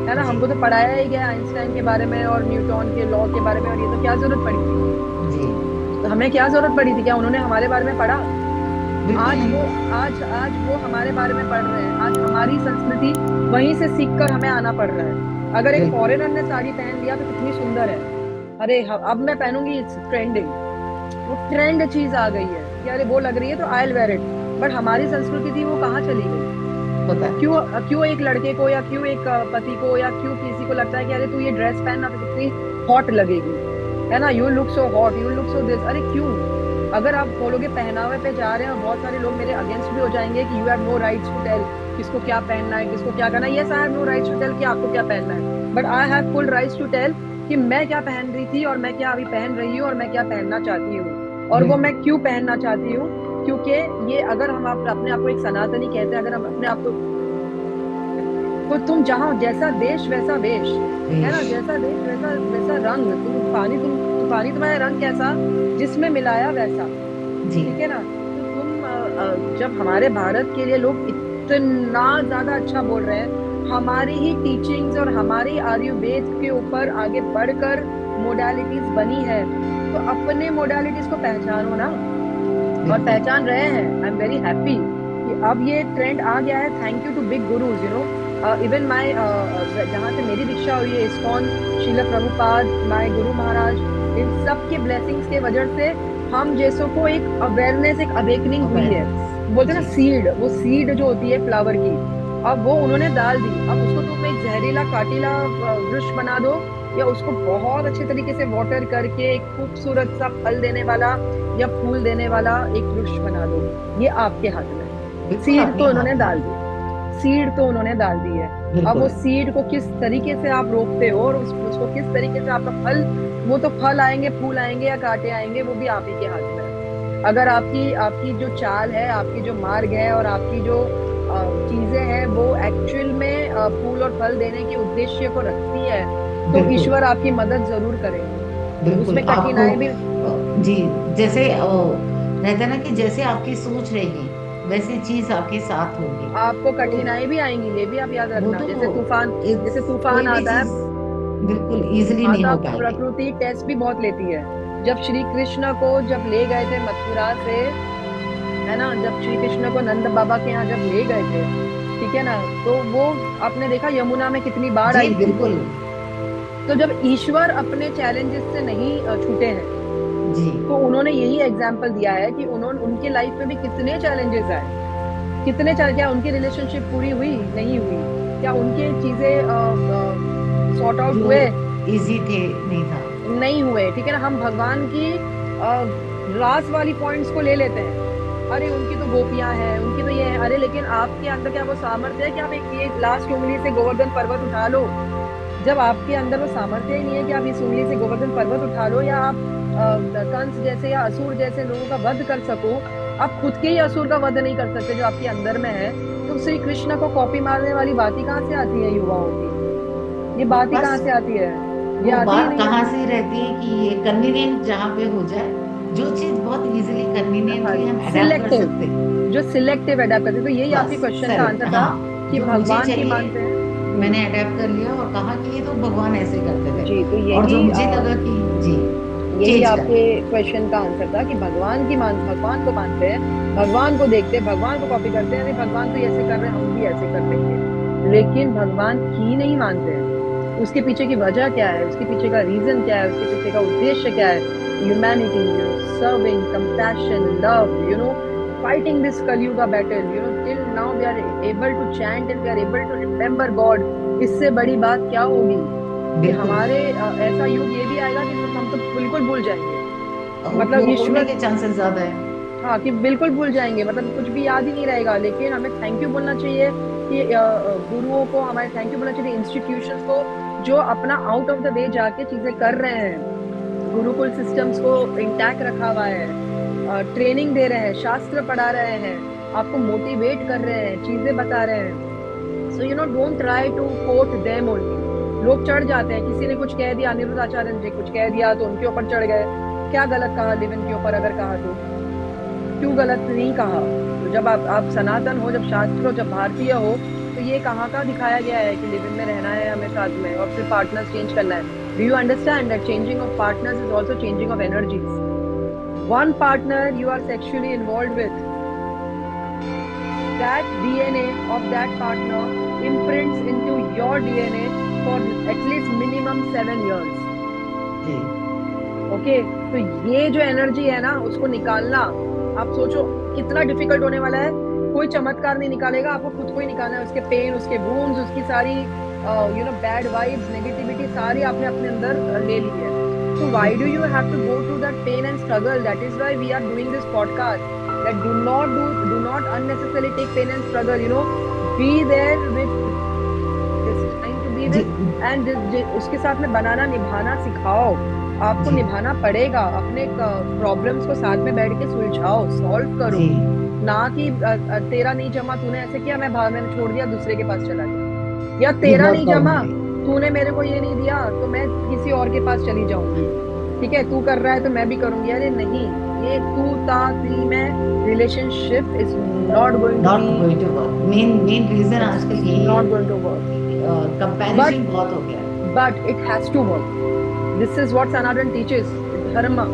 ना. हमको तो पढ़ाया ही गया आइंस्टाइन के बारे में और न्यूटन के लॉ के बारे में, और ये तो क्या जरूरत पड़ी थी जी. तो हमें क्या जरूरत पड़ी थी? क्या उन्होंने हमारे बारे में पढ़ा? आज वो हमारे बारे में पढ़ रहे हैं. आज हमारी संस्कृति वहीं से सीख कर हमें आना पड़ रहा है. अगर एक फॉरेनर ने साड़ी पहन लिया तो कितनी सुंदर है, अरे अब मैं पहनूंगी, इट्स ट्रेंडिंग, वो ट्रेंड चीज आ गई है कि अरे वो लग रही है तो I will where it. But हमारी संस्कृति थी वो कहाँ चली गई? क्यों एक लड़के को या क्यों एक पति को या क्यों किसी को लगता है कि अरे तू ये ड्रेस पहनना तो कितनी हॉट लगेगी, है ना, you look so hot, you look so this. अरे क्यों? अगर आप बोलोगे पहनावे पे जा रहे हैं, और बहुत सारे लोग मेरे अगेंस्ट भी हो जाएंगे कि you have no rights to tell किसको क्या पहनना है, किसको क्या करना है. Yes, I have no rights to tell कि आपको क्या पहनना है, but I have full rights to tell कि मैं क्या पहन रही थी और मैं क्या अभी पहन रही हूँ और मैं क्या पहनना चाहती हूँ, और वो मैं क्यों पहनना चाहती हूँ. क्योंकि ये अगर हम अपने आप को एक सनातनी कहते हैं, अगर हम अपने आप को तो तुम जहाँ जैसा देश वैसा वेश, है ना, वेश। जैसा देश वैसा वैसा रंग, तूफानी तुम्हारा रंग कैसा, जिसमें मिलाया वैसा। जी। ठीक है ना। तो जब हमारे भारत के लिए लोग इतना ज्यादा अच्छा बोल रहे हैं, हमारी ही टीचिंग्स और हमारी आयुर्वेद के ऊपर आगे बढ़कर मोडालिटीज बनी है, तो अपने मोडालिटीज को पहचानो ना। और बिल्कुल। पहचान रहे हैं, आई एम वेरी हैप्पी कि अब ये ट्रेंड आ गया है। Thank you to big gurus, you know, even my, जहाँ से मेरी दीक्षा हुई है, इस्कॉन, शील प्रभुपाद, माय गुरु महाराज, इन सब के ब्लेसिंग्स के वजह से हम जैसों को एक अवेयरनेस, एक अवेकनिंग हुई है। अवेयरनेस। बोलते हैं जी। ना सीड, वो सीड जो होती है फ्लावर की, अब वो उन्होंने डाल दी। अब उसको तुम एक जहरीला काटीला वृक्ष बना दो, या उसको बहुत अच्छे तरीके से वाटर करके एक खूबसूरत सा फल देने वाला या फूल देने वाला एक वृक्ष बना दो, ये आपके हाथ में है। बिल्कुल सीड अपने तो हाथ उन्होंने में। डाल दी, सीड तो उन्होंने डाल दी है। अब वो बिल्कुल। सीड को किस तरीके से आप रोपते हो और उसको किस तरीके से आपका फल, वो तो फल आएंगे, फूल आएंगे या कांटे आएंगे, वो भी आप ही के हाथ में है। अगर आपकी आपकी जो चाल है, आपकी जो मार्ग है और आपकी जो चीजें हैं, वो एक्चुअल में फूल और फल देने के उद्देश्य को रखती है, तो बिल्कुल। ईश्वर आपकी मदद जरूर करेंगे। बिल्कुल उसमें आपको कठिनाई भी। जी, जैसे रहता है ना कि जैसे आपकी सोच रहेगी वैसी चीज आपके साथ होगी। आपको तो कठिनाई भी आएंगी, ये भी आप याद वो रखना। तो जैसे तूफान, जैसे कोई तूफान भी आता है, चीज बिल्कुल इजीली नहीं माता हो पाएगी। प्रकृति टेस्ट भी बहुत लेती है। जब श्री कृष्ण को जब ले गए थे मथुरा से, है ना, जब श्री कृष्ण को नंद बाबा के यहाँ जब ले गए थे, ठीक है ना, तो वो आपने देखा यमुना में कितनी बाढ़ जी आई थी। बिल्कुल। तो जब ईश्वर अपने चैलेंजेस से नहीं छूटे हैं, जी। तो उन्होंने यही एग्जाम्पल दिया है कि उन्होंने उनके लाइफ में भी कितने चैलेंजेस आए, कितने क्या उनकी रिलेशनशिप पूरी हुई, नहीं हुई, क्या उनके चीजें सॉर्ट आउट जो हुए, इजी थे नहीं था। नहीं हुए। ठीक है ना, हम भगवान की रास वाली पॉइंट्स को ले लेते हैं, अरे उनकी तो गोपियां हैं, उनकी तो ये है, अरे लेकिन आपके अंदर क्या वो सामर्थ्य है कि आप एक ये लास्ट उंगली से गोवर्धन पर्वत उठा लो? जब आपके अंदर वो सामर्थ्य ही नहीं है कि आप इस उंगली से गोवर्धन पर्वत उठा लो, या आप कंस जैसे या असुर जैसे लोगों का वध कर सको, आप खुद के ही असुर का वध नहीं कर सकते जो आपके अंदर में है, तो श्री कृष्ण को कॉपी मारने वाली बात ही कहाँ से आती है युवाओं की? ये बात ही कहाँ बस से आती है? ये वो आती ही बात नहीं है। कहाँ से रहती है कि ये कन्वीनियंट जहाँ पे हो जाए, जो चीज बहुत इजीली हाँ, कन्वीनियंटली हम अडेप्ट कर सिलेक्टिव, सकते हैं। जो सिलेक्टिव अडेप्ट करते, तो यही आपके बस क्वेश्चन का सेलेक्ट, आंसर था हाँ कि जो मुझे भगवान की चाहिए मानते हैं। मैंने अडेप्ट कर लिया और कहा कि ये तो भगवान ऐसे करते थे। जी, तो और जो यही मुझे लगा कि जी यही चेंज आपके करना। क्वेश्चन का आंसर था कि भगवान को मानते हैं, भगवान को देखते हैं, भगवान को कॉपी करते हैं, अरे भगवान तो ये ऐसे कर रहे हैं, हम भी ऐसे कर लेंगे। लेकिन भगवान ही नहीं मानते हैं। उसके पीछे की वजह क्या है, उसके पीछे का रीजन क्या है, उसके पीछे का उद्देश्य क्या है? Humanity, you know, serving, compassion, love, you know, fighting this Kali Yuga battle, you know, till now we are able to chant and we are able to remember God। इससे बड़ी बात क्या होगी कि बिल्कुल। हमारे ऐसा युग ये भी आएगा कि हम तो बिल्कुल भूल जाएंगे, वो मतलब होने ईश्वर। के चांसेस ज्यादा है। हाँ, कि बिल्कुल भूल जाएंगे, मतलब कुछ भी याद ही नहीं रहेगा। लेकिन हमें थैंक यू बोलना चाहिए कि गुरुओं को, हमारे थैंक यू बोलना चाहिए इंस्टीट्यूशंस को, जो अपना आउट ऑफ द वे जाके चीजें कर रहे हैं, गुरुकुल सिस्टम्स को इंटैक्ट रखा हुआ है, ट्रेनिंग दे रहे हैं, शास्त्र पढ़ा रहे हैं, आपको मोटिवेट कर रहे हैं, चीजें बता रहे हैं। So you know, don't try to quote them only. लोग चढ़ जाते हैं, किसी ने कुछ कह दिया, अनिरुद्ध आचार्य जी कुछ कह दिया तो उनके ऊपर चढ़ गए। क्या गलत कहा लिविन के ऊपर? अगर कहा तो क्यों गलत नहीं कहा? तो जब आप सनातन हो, जब शास्त्र हो, जब भारतीय हो, तो ये कहाँ का दिखाया गया है कि लिविन में रहना है हमें साथ में और फिर पार्टनर्स चेंज करना है? Do you understand that changing of partners is also changing of energies? One partner you are sexually involved with, that DNA of that partner imprints into your DNA for at least minimum 7 years। Ji. Okay, तो ये जो energy है ना, उसको निकालना, आप सोचो कितना डिफिकल्ट होने वाला है। कोई चमत्कार नहीं निकालेगा, आपको खुद को ही निकालना है। उसके पेन, उसके वूंड्स, उसकी सारी you know bad vibes, negativity सारी आपने अपने अंदर ले ली है। So why do you have to go through that pain and struggle? That is why we are doing this podcast. That do not unnecessarily take pain and struggle. You know, be there with, just trying to be ji. with, and उसके साथ में बनाना निभाना सिखाओ। आपको जी। निभाना पड़ेगा, अपने problems को साथ में बैठ के सुलझाओ, सॉल्व करो। जी। ना कि तेरा नहीं जमा, तूने ऐसे किया, मैंने छोड़ दिया, दूसरे के पास चला गया। या ये तेरा बहुत नहीं कॉमन जमा, है। तूने मेरे को ये नहीं दिया तो मैं किसी और के पास चली जाऊंगी, ठीक है, तू कर रहा है तो मैं भी करूंगी। अरे नहीं, ये तू ता ती में relationship is not going to not be, going to work. Main main reason it's आजकल यही है नॉट गोइंग टू वर्क। कि बट कंपैरिजन बहुत हो गया है। it has to work. This is what Sanatan teaches, dharma,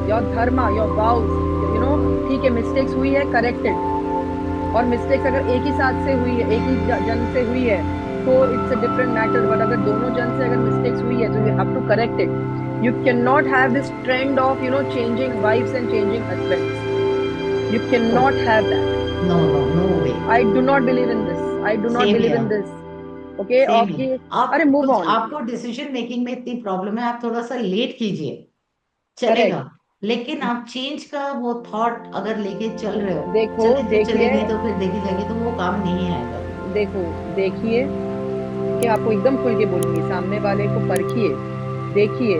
your dharma, your vows, you know, ठीक है मिस्टेक्स हुई है, करेक्टेड। और मिस्टेक्स अगर एक ही साथ से हुई है, एक ही जन से हुई है, तो it's a different matter. But अगर दोनों जन से अगर मिस्टेक्स हुई है तो you have to correct it. You can not have this trend of changing wives and changing husbands. You can no not have that. No no no way. I do not believe in this, I do not same believe in year. This. Okay, same आपकी, year. अरे आप move कुछ on. आपको decision making में इतनी problem है, आप थोड़ा सा लेट कीजिए, चलेगा। करेक्ट। लेकिन आप चेंज का वो थॉट अगर लेके चल रहे हो, देखो, चलेंगे देखिए, चलेंगे तो फिर देखी जाएगी, तो वो काम नहीं आएगा। देखो, देखिए, कि आपको एकदम खुल के बोलूंगी, सामने वाले को परखिए, देखिए,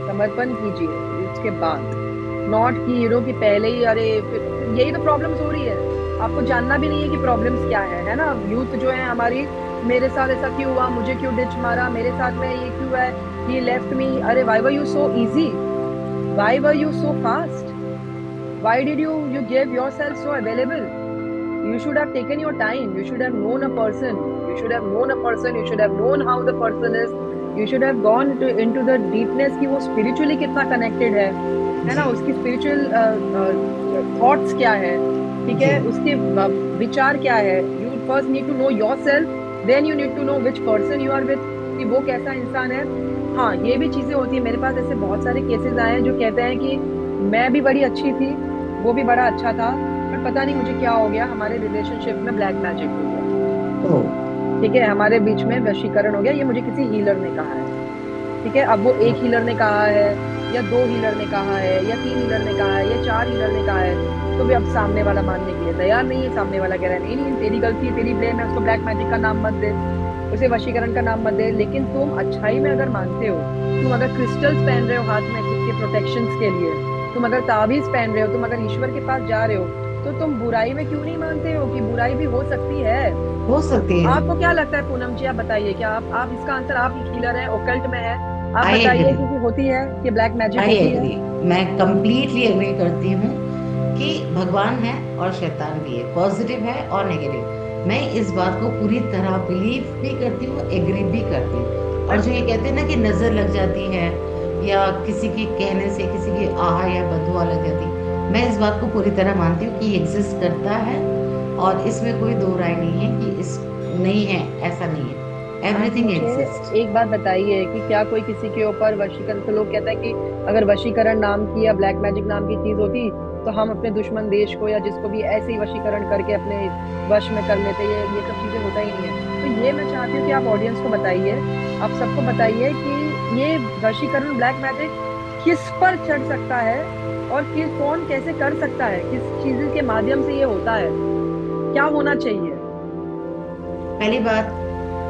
समर्पण कीजिए, उसके बाद, नॉट कि कि पहले ही, अरे फिर यही तो प्रॉब्लम्स हो रही है। आपको जानना भी नहीं है कि प्रॉब्लम्स क्या है ना। यूथ जो है हमारी, मेरे साथ ऐसा क्यों हुआ, मुझे क्यों डिच मारा, मेरे साथ में ये क्यों है, ही लेफ्ट मी। अरे why were you so easy, why were you so fast, why did you give yourself so available. You should have taken your time. You should have known a person. You should have known a person. You should have known how the person is. You should have gone into the deepness कि वो spiritually कितना connected है ना, जी उसकी spiritual thoughts क्या है, ठीक जी है, उसके विचार क्या है। You first need to know yourself, then you need to know which person you are with, कि वो कैसा इंसान है। हाँ, ये भी चीजें होती है, मेरे पास ऐसे बहुत सारे केसेस आए हैं जो कहते हैं कि मैं भी बड़ी अच्छी थी, वो भी बड़ा अच्छा था, पर पता नहीं मुझे क्या हो गया, हमारे रिलेशनशिप में ब्लैक मैजिक हो गया, ओ ठीक है, हमारे बीच में वशीकरण हो गया। ये मुझे किसी हीलर ने कहा है, ठीक है। अब वो एक हीलर ने कहा है, या दो हीलर ने कहा है, या तीन हीलर ने कहा है, या चार हीलर ने कहा है, तो भी अब सामने वाला मानने के लिए तैयार नहीं है। सामने वाला कह रहा है नहीं नहीं, तेरी गलती है, तेरी ब्लेम है, उसको ब्लैक मैजिक का नाम मत दे, उसे वशीकरण का नाम मत दे। लेकिन तुम अच्छाई में अगर मानते हो, तुम अगर क्रिस्टल्स पहन रहे हो हाथ में खुद के प्रोटेक्शन के लिए, तुम अगर ताबीज पहन रहे हो, तुम अगर ईश्वर के पास जा रहे हो, तो तुम बुराई में क्यों नहीं मानते हो कि बुराई भी हो सकती है। हो सकती है। आपको क्या लगता है पूनम जी, आप बताइए, क्या आप इसका आंसर, आप हीलर है, ओकल्ट में है, आप आई बताइए एग्री। कि होती है, कि ब्लैक मैजिक आई होती है। एग्री। मैं कंप्लीटली एग्री करती हूँ कि भगवान है और शैतान भी है, पॉजिटिव है और नेगेटिव। मैं इस बात को पूरी तरह बिलीव भी करती हूँ, एग्री भी करती हूँ। और जो ये कहते हैं ना कि नजर लग जाती है, या किसी के कहने से किसी की आह या बददुआ लग जाती, मैं इस बात को पूरी तरह मानती हूँ कि एग्जिस्ट करता है। और इसमें कोई दो राय नहीं है कि इस नहीं है, ऐसा नहीं है। आप एवरीथिंग मुझे एग्जिस्ट। एक बात बताइए कि क्या कोई किसी के ऊपर वशीकरण, तो लोग कहते हैं कि अगर वशीकरण नाम की या ब्लैक मैजिक नाम की चीज होती, तो हम अपने दुश्मन देश को या जिसको भी ऐसे ही वशीकरण करके अपने वश में कर लेते। ये सब चीजें होता ही नहीं है। तो ये मैं चाहती हूँ कि आप ऑडियंस को बताइए, आप सबको बताइए कि ये वशीकरण ब्लैक मैजिक किस पर चढ़ सकता है, और किस, कौन कैसे कर सकता है, किस चीज के माध्यम से ये होता है, क्या होना चाहिए। पहली बात,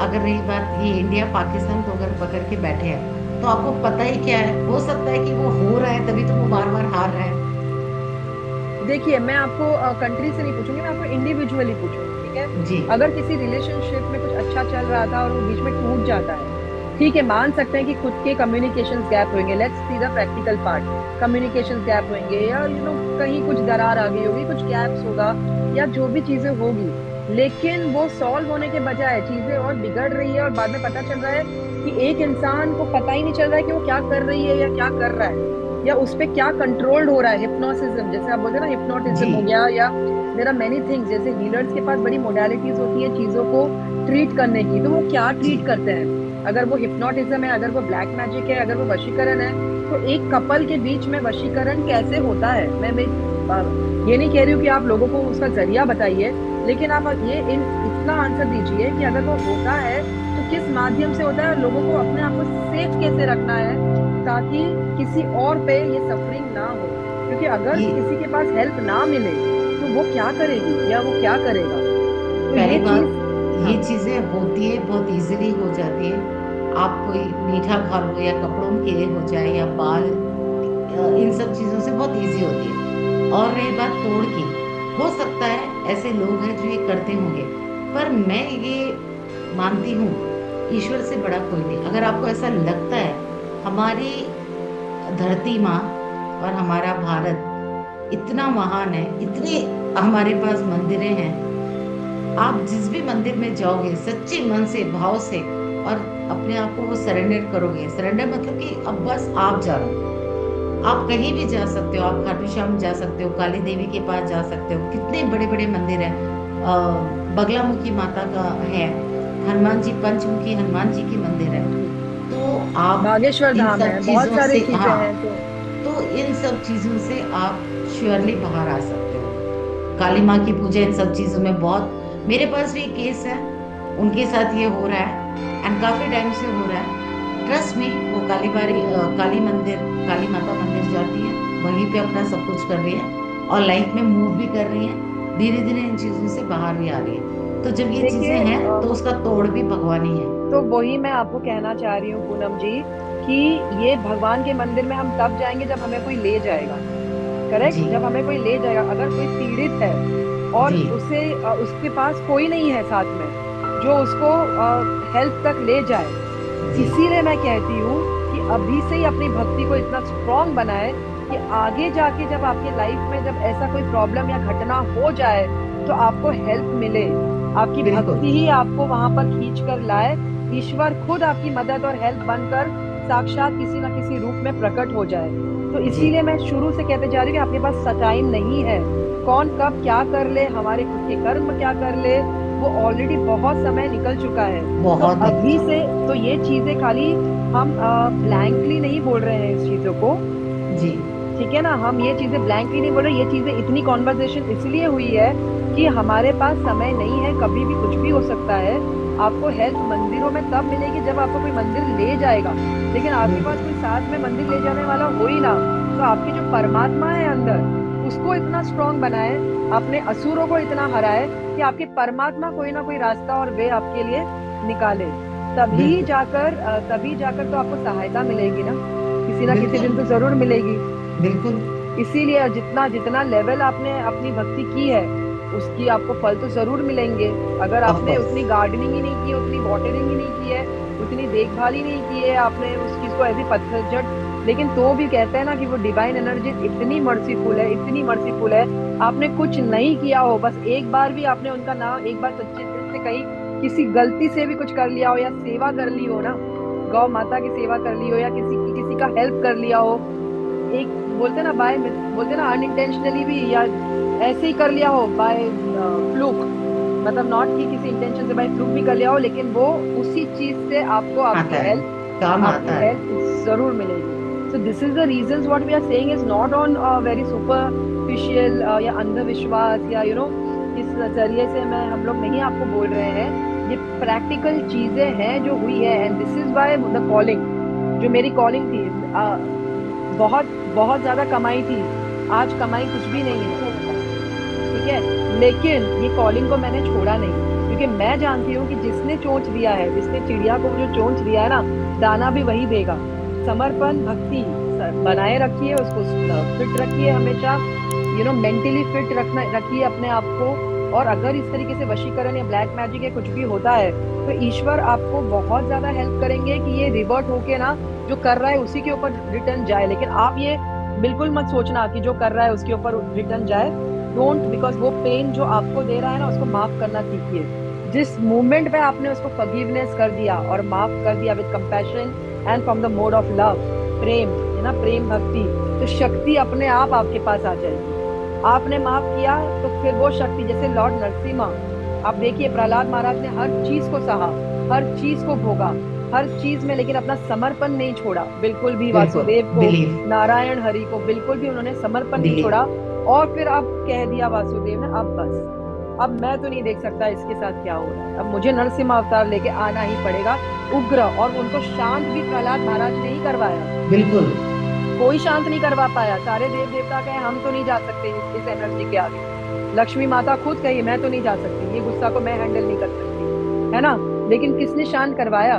अगर रही बात ये इंडिया पाकिस्तान को अगर पकड़ के बैठे हैं, तो आपको पता ही क्या है, हो सकता है कि वो हो रहा है तभी तो वो बार बार हार रहा है। देखिए, मैं आपको कंट्री से नहीं पूछूंगी, मैं आपको इंडिविजुअली पूछूंगी, ठीक है। जी अगर किसी रिलेशनशिप में कुछ अच्छा चल रहा था और वो बीच में टूट जाता है, ठीक है, मान सकते हैं कि खुद के कम्युनिकेशन गैप होंगे, let's see the practical part, communication gap होंगे, या कहीं कुछ दरार आ गई होगी, कुछ गैप्स होगा, या जो भी चीजें होगी, लेकिन वो सॉल्व होने के बजाय चीजें और बिगड़ रही है, और बाद में पता चल रहा है कि एक इंसान को पता ही नहीं चल रहा है कि वो क्या कर रही है या क्या कर रहा है, या उस पे क्या कंट्रोल्ड हो रहा है। हिप्नोसिज्म, जैसे आप बोलते हैं ना, जी हिप्नोटिज्म हो गया, या देयर आर मेनी थिंग्स, जैसे हीलर्स के पास बड़ी मोडालिटीज होती है चीजों को ट्रीट करने की, तो वो क्या जी ट्रीट करते हैं। अगर वो हिप्नोटिज्म है, अगर वो ब्लैक मैजिक है, अगर वो वशीकरण है, तो एक कपल के बीच में वशीकरण कैसे होता है। मैं ये नहीं कह रही हूँ कि आप लोगों को उसका जरिया बताइए, लेकिन आप ये इतना आंसर दीजिए कि अगर वो होता है तो किस माध्यम से होता है, और लोगों को अपने आप को सेफ कैसे रखना है, ताकि किसी और पे ये सफरिंग ना हो। क्योंकि अगर ये किसी के पास हेल्प ना मिले, तो वो क्या करेगी या वो क्या करेगा। तो पहली ये बात, चीज, ये हाँ, चीजें होती है, बहुत इजीली हो जाती है। आप कोई मीठा खा लो, या कपड़ों के हो जाए, या बाल, इन सब चीजों से बहुत इजी होती है। और रही बात तोड़ की, हो सकता है ऐसे लोग हैं जो ये करते होंगे, पर मैं ये मानती हूँ ईश्वर से बड़ा कोई नहीं। अगर आपको ऐसा लगता है हमारी धरती माँ और हमारा भारत इतना महान है, इतने हमारे पास मंदिरें हैं, आप जिस भी मंदिर में जाओगे सच्चे मन से भाव से और अपने आप को वो सरेंडर करोगे, सरेंडर मतलब कि अब बस आप जानो, आप कहीं भी जा सकते हो, आप खाटू श्याम जा सकते हो, काली देवी के पास जा सकते हो, कितने बड़े बड़े मंदिर हैं, बगलामुखी माता का है, हनुमान जी, पंचमुखी हनुमान जी की मंदिर है। तो आप बागेश्वर इन धाम है, सब बहुत चीजों सारी से, चीजें हाँ, हैं तो। तो इन सब चीजों से आप श्योरली बाहर आ सकते हो। काली माँ की पूजा इन सब चीजों में बहुत, मेरे पास भी केस है, उनके साथ ये हो रहा है एंड काफी टाइम से हो रहा है। ट्रस्ट में वो काली मंदिर, काली माता मंदिर जाती है, वहीं पे अपना सब कुछ कर रही है और लाइफ में मूव भी कर रही है, धीरे धीरे इन चीजों से बाहर भी आ रही है। तो जब ये चीजें देखिए, हैं तो उसका तोड़ भी भगवान ही है। तो वही मैं आपको कहना चाह रही हूँ पूनम जी, कि ये भगवान के मंदिर में हम तब जाएंगे जब हमें कोई ले जाएगा। जी। करेक्ट, जब हमें कोई ले जाएगा। अगर कोई पीड़ित है और जी। उसके पास कोई नहीं है साथ में जो उसको हेल्प तक ले जाए, जी। इसीलिए मैं कहती हूँ कि अभी से ही अपनी भक्ति को इतना स्ट्रांग बनाए कि आगे जाके जब आपके लाइफ में जब ऐसा कोई प्रॉब्लम या घटना हो जाए तो आपको हेल्प मिले। आपकी बिल्कुल। भक्ति ही आपको वहां पर खींच कर लाए। ईश्वर खुद आपकी मदद और हेल्प बनकर साक्षात किसी ना किसी रूप में प्रकट हो जाए। तो जी। इसीलिए मैं शुरू से कहते जा रही हूँ कि आपके पास टाइम नहीं है। कौन कब क्या कर ले, हमारे खुद के कर्म क्या कर ले, वो ऑलरेडी बहुत समय निकल चुका है। तो बहुत निकल अभी चुका से तो ये चीजें खाली हम ब्लैंकली नहीं बोल रहे हैं इस चीजों को। है। जी। ठीक है ना, हम ये चीजें ब्लैंकली नहीं बोल रहे। ये चीजें इतनी कॉन्वर्सेशन इसलिए हुई है कि हमारे पास समय नहीं है, कभी भी कुछ भी हो सकता है। आपको हेल्प मंदिरों में तब मिलेगी जब आपको कोई मंदिर ले जाएगा। लेकिन आपके पास कोई साथ में मंदिर ले जाने वाला हो ही ना, तो आपकी जो परमात्मा है अंदर, उसको इतना स्ट्रांग बनाए, अपने असुरों को इतना हराए कि आपके परमात्मा कोई ना कोई रास्ता और वे आपके लिए निकाले। बिल्कुल। तभी जाकर तो आपको सहायता मिलेगी ना, किसी ना किसी बिल्कुल। दिन तो जरूर मिलेगी। बिल्कुल। इसीलिए जितना जितना लेवल आपने अपनी भक्ति की है, उसकी आपको फल तो जरूर मिलेंगे। अगर ऑफ आपने कोर्स। उतनी गार्डनिंग ही नहीं की, उतनी वाटरिंग ही नहीं की है, उतनी देखभाल ही नहीं की है आपने उस चीज को ऐसी पतझड़, लेकिन तो भी कहते हैं ना कि वो डिवाइन एनर्जी इतनी मर्सीफुल है, इतनी मर्सीफुल है। आपने कुछ नहीं किया हो, बस एक बार भी आपने उनका नाम एक बार सच्चे दिल से कहीं किसी गलती से भी कुछ कर लिया हो, या सेवा कर ली हो ना, गौ माता की सेवा कर ली हो, या किसी का हेल्प कर लिया हो, एक बोलते ना बाय, बोलते ना अनइंटेंशनली भी, या ऐसे ही कर लिया हो बाय फ्लूक, मतलब नॉट कि किसी इंटेंशन से, बाय फ्लूक भी कर लिया हो, लेकिन वो उसी चीज से आपको आता है, काम आता आपकी है। हेल्प जरूर मिलेगी। So this is the reasons what we are saying is not on very superficial या अंधविश्वास, या इस जरिए से मैं हम लोग नहीं आपको बोल रहे हैं। ये प्रैक्टिकल चीजें हैं जो हुई है, and this is why the calling, जो मेरी कॉलिंग थी, बहुत बहुत ज्यादा कमाई थी, आज कमाई कुछ भी नहीं है। ठीक है, लेकिन ये कॉलिंग को मैंने छोड़ा नहीं, क्योंकि मैं जानती हूँ कि जिसने चोंच दिया है, जिसने चिड़िया को जो चोंच दिया है ना, दाना भी वही देगा। समर्पण भक्ति बनाए रखिए, उसको फिट रखिए हमेशा, मेंटली फिट रखिए अपने आप को। और अगर इस तरीके से वशीकरण या ब्लैक मैजिक या कुछ भी होता है, तो ईश्वर आपको बहुत ज्यादा हेल्प करेंगे कि ये रिवर्ट होके ना, जो कर रहा है उसी के ऊपर रिटर्न जाए। लेकिन आप ये बिल्कुल मत सोचना कि जो कर रहा है उसके ऊपर रिटर्न जाए। डोंट, बिकॉज वो पेन जो आपको दे रहा है ना, उसको माफ करना सीखिए। जिस मोमेंट पे आपने उसको फॉरगिवनेस कर दिया और माफ कर दिया with compassion and from the mode of love, प्रेम है ना, प्रेम भक्ति, तो शक्ति अपने आप आपके पास आ जाएगी। आपने माफ किया तो फिर वो शक्ति, जैसे लॉर्ड नरसिम्हा, आप देखिए प्रहलाद महाराज ने हर चीज को सहा, हर चीज को भोगा, हर चीज में, लेकिन अपना समर्पण नहीं छोड़ा बिल्कुल भी। बिल्कुल। वासुदेव को, बिलीव। नारायण हरि को बिल्कुल भी उन्होंने समर्पण नहीं बिलीव। छोड़ा। और फिर अब कह दिया वासुदेव ने, अब बस, अब मैं तो नहीं देख सकता इसके साथ क्या हो रहा है, अब मुझे नरसिम्हा अवतार लेके आना ही पड़ेगा, उग्र। और उनको शांत भी प्रहलाद महाराज ने ही करवाया, बिल्कुल। कोई शांत नहीं करवा पाया। सारे देव देवता कहे हम तो नहीं जा सकते इस एनर्जी के आगे। लक्ष्मी माता खुद कही मैं तो नहीं जा सकती, ये गुस्सा को मैं हैंडल नहीं कर सकती, है ना। लेकिन किसने शांत करवाया?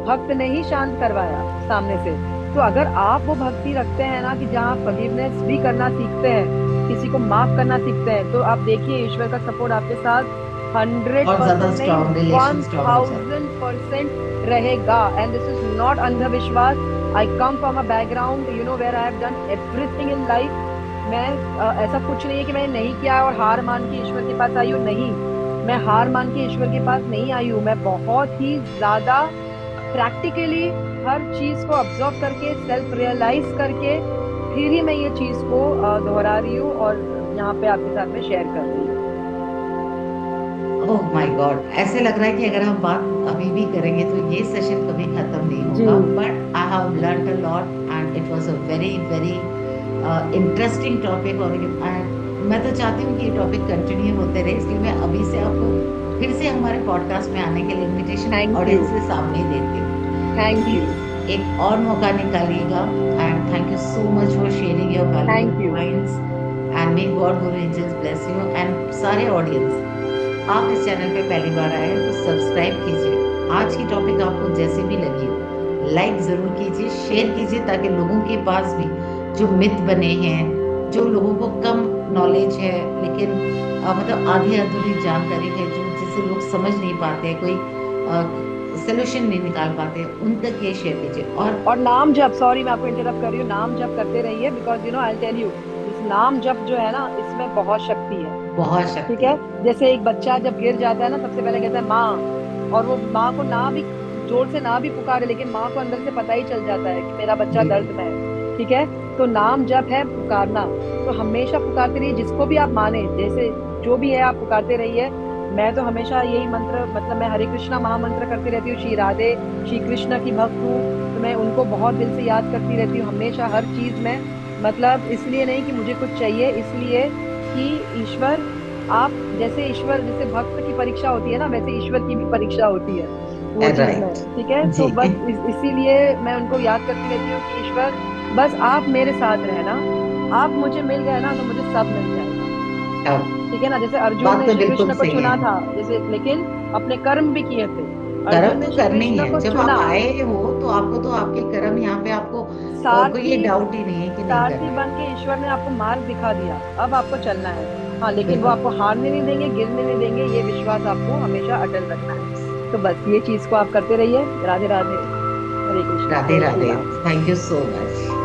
भक्त ने ही शांत करवाया सामने से। तो अगर आप वो भक्ति रखते हैं ना, कि जहाँ फॉरगिवनेस भी करना सीखते हैं, किसी को माफ करना सीखते हैं, तो आप देखिए ईश्वर का सपोर्ट आपके साथ और ज्यादा 100% नहीं, स्ट्रॉन्ग रिलेशन स्ट्रॉन्ग हो जाता 1000% रहेगा। एंड दिस इज नॉट अंधविश्वास। I come from a background, you know, where I have done everything in life. मैं ऐसा कुछ नहीं है कि मैंने नहीं किया और हार मान के ईश्वर के पास आई हूँ, नहीं। मैं हार मान के ईश्वर के पास नहीं आई हूँ। मैं बहुत ही ज्यादा प्रैक्टिकली हर चीज को ऑब्जर्व करके, सेल्फ रियलाइज करके, फिर ही मैं ये चीज को दोहरा रही हूँ और यहाँ पे आपके साथ में शेयर कर रही हूँ। ओह माय गॉड, ऐसे लग रहा है कि अगर हम बात अभी भी करेंगे तो ये सेशन कभी खत्म नहीं जी। होगा। But I have learned a lot and it was a very very interesting topic. और मैं तो चाहती हूँ कि ये टॉपिक कंटिन्यू होते रहे, इसलिए मैं अभी से आपको फिर से हमारे पॉडकास्ट में आने के लिए इनविटेशन थैंक यू। ऑडियंस के सामने देती हूँ थैंक कि यू। एक और मौका निकालिएगा। And thank you so much for sharing your valuable thank you. Points and may God guru angels bless you. And सारे ऑडियंस, आप इस चैनल पे पहली बार आए हैं तो सब्सक्राइब कीजिए। आज की टॉपिक आपको जैसे भी लगी हो लाइक जरूर कीजिए, शेयर कीजिए, ताकि लोगों के पास भी जो मिथ बने हैं, जो लोगों को कम नॉलेज है लेकिन मतलब आधी अधूरी जानकारी है, जो जिसे लोग समझ नहीं पाते, कोई सोल्यूशन नहीं निकाल पाते, उन तक ये शेयर कीजिए। और और नाम जप, सॉरी मैं आपको इंटरप्ट कर रही हूँ, नाम जप करते रहिए, because you know I tell you, इस नाम जप जो है ना, इसमें बहुत शक्ति है। बहुत ठीक शक्ति है। है। जैसे एक बच्चा जब गिर जाता है ना, सबसे पहले कहता है माँ, और वो माँ को ना भी जोर से ना भी पुकारे, लेकिन माँ को अंदर से पता ही चल जाता है कि मेरा बच्चा दर्द बिल्कुल। में है। ठीक है। तो नाम जप है पुकारना, तो हमेशा पुकारते रहिए, जिसको भी आप माने, जैसे जो भी है आप पुकारते रहिए। मैं तो हमेशा यही मंत्र, मतलब मैं हरे कृष्णा महामंत्र करती रहती हूँ, श्री राधे श्री कृष्ण की भक्त हूँ, तो मैं उनको बहुत दिल से याद करती रहती हूँ हमेशा हर चीज में। मतलब इसलिए नहीं कि मुझे कुछ चाहिए, इसलिए कि ईश्वर, आप जैसे ईश्वर, जैसे भक्त की परीक्षा होती है ना, वैसे ईश्वर की भी परीक्षा होती है वो चीज में। राइट। ठीक है। जी। तो बस इसीलिए मैं उनको याद करती रहती हूँ कि ईश्वर, बस आप मेरे साथ रहना, आप मुझे मिल गए ना तो मुझे सब मिल जाएगा। अब ठीक है ना। जैसे अर्जुन बात ने तो श्री बिल्कुल कृष्ण को सही है। चुना था, जैसे, लेकिन अपने कर्म भी किए थे। अर्जुन कर्म ने तो श्री करने ही कृष्ण है, को जब आप चुना। आए हो तो आपको तो आपके कर्म यहाँ पे आपको कोई ये सारथी, डाउट ही नहीं है कि नहीं सारथी करना है। बन के ईश्वर ने आपको मार्ग दिखा दिया, अब आपको चलना है। हाँ, लेकिन वो बिल्कुल। आपको हारने नहीं देंगे, गिरने नहीं देंगे, ये विश्वास आपको हमेशा अटल रखना है। तो बस ये चीज को आप करते रहिए। राधे राधे। हरे कृष्णा, राधे जय Shri Radhe. Ram. Thank you so much.